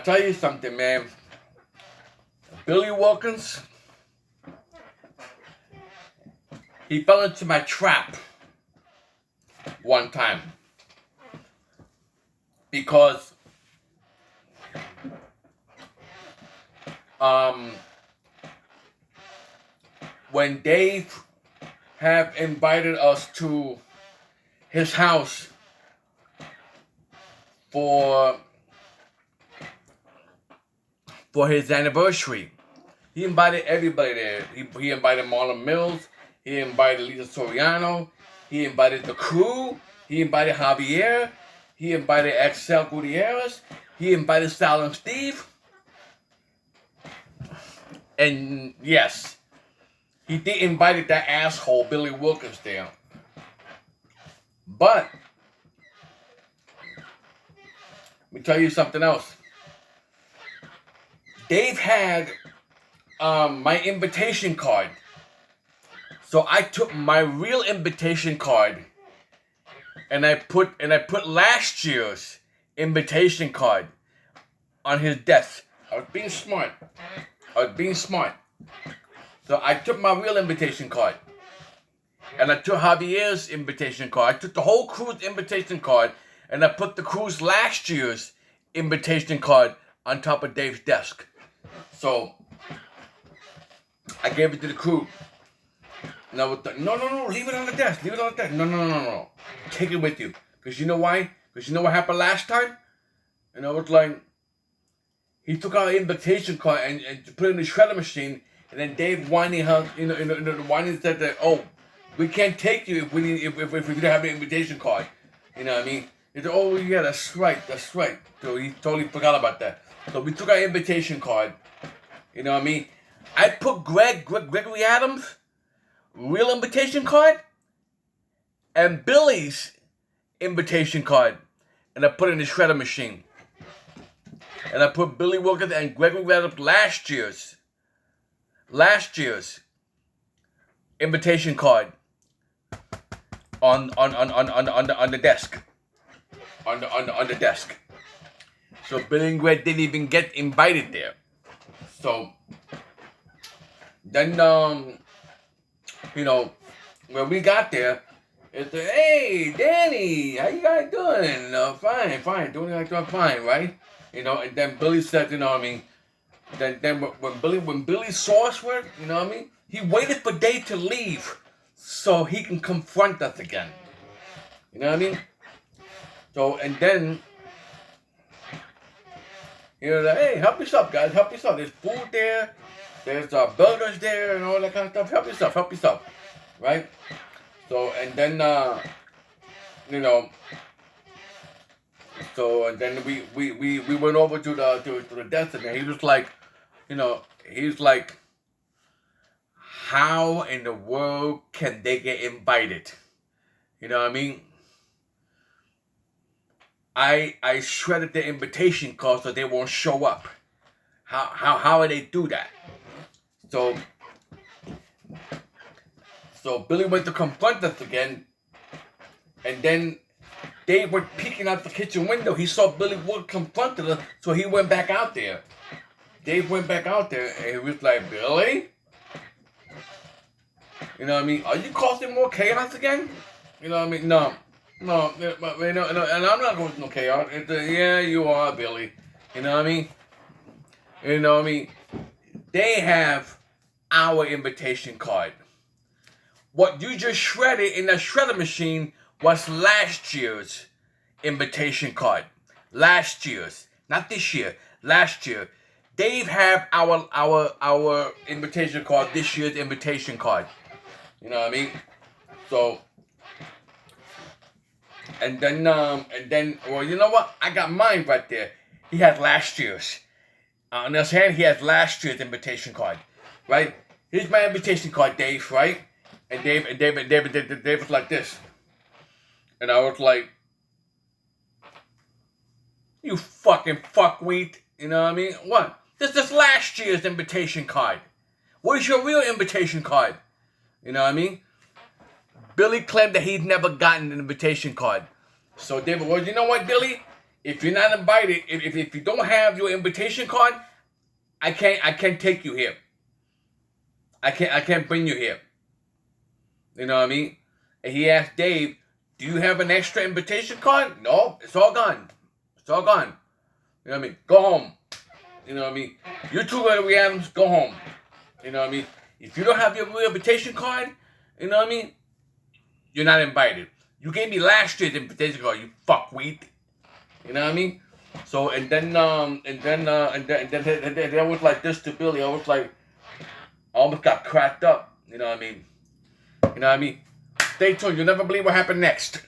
tell you something, man. Billy Wilkins, he fell into my trap one time because when Dave have invited us to his house for his anniversary, he invited everybody there. He invited Marlon Mills. He invited Lisa Soriano. He invited the crew. He invited Javier. He invited Excel Gutierrez. He invited Sal and Steve. And yes, he did invite that asshole Billy Wilkins there. But let me tell you something else. Dave had my invitation card. So I took my real invitation card and I put last year's invitation card on his desk. I was being smart. So I took my real invitation card and I took Javier's invitation card. I took the whole crew's invitation card and I put the crew's last year's invitation card on top of Dave's desk. So I gave it to the crew. No, leave it on the desk. No. Take it with you. Because you know why? Because you know what happened last time? And I was like, he took out an invitation card and put it in the shredder machine. And then Dave whining said that, oh, we can't take you if we don't have an invitation card. You know what I mean? He said, oh yeah, that's right. So he totally forgot about that. So we took our invitation card. You know what I mean? I put Gregory Adams' real invitation card and Billy's invitation card, and I put it in the shredder machine. And I put Billy Wilkins and Gregory Adams last year's invitation card on the desk. On the desk. So Billy and Greg didn't even get invited there. So then when we got there, it's like, hey, Danny, how you guys doing? Fine, doing fine, right? And then Billy said, you know what I mean? Then when Billy saw us, you know what I mean? He waited for Dave to leave so he can confront us again. You know what I mean? So, and then, like, hey, help yourself, guys, help yourself. There's food there, there's burgers there, and all that kind of stuff. Help yourself, right? So, and then, so, and then we went over to the desk, and he was like, how in the world can they get invited? You know what I mean? I shredded the invitation card so they won't show up. How would they do that? So Billy went to confront us again, and then Dave was peeking out the kitchen window. He saw Billy Wood confronted us, so he went back out there. Dave went back out there, and he was like, Billy? You know what I mean? Are you causing more chaos again? You know what I mean? No, and I'm not causing no chaos. Yeah, you are, Billy. You know what I mean? You know what I mean? They have our invitation card. What you just shredded in the shredder machine was last year's invitation card. Last year's. Not this year. Last year. Dave have our invitation card, this year's invitation card. You know what I mean? So, and then, well, you know what? I got mine right there. He had last year's. On his hand, he has last year's invitation card. Right? Here's my invitation card, Dave, right? And Dave was like this. And I was like, you fucking fuckweed. You know what I mean? What? This is last year's invitation card. Where's your real invitation card? You know what I mean? Billy claimed that he'd never gotten an invitation card. So David, well, you know what, Billy? if you're not invited, if you don't have your invitation card, I can't take you here. I can't bring you here. You know what I mean? And he asked Dave, "Do you have an extra invitation card?" No, it's all gone. It's all gone. You know what I mean? Go home. You know what I mean? You two Larry Adams, go home. You know what I mean? If you don't have your invitation card, you know what I mean? You're not invited. You gave me last year's invitation card, you fuckweed. You know what I mean? So and then I was like this to Billy. I was like, I almost got cracked up. You know what I mean? You know what I mean? Stay tuned. You'll never believe what happened next.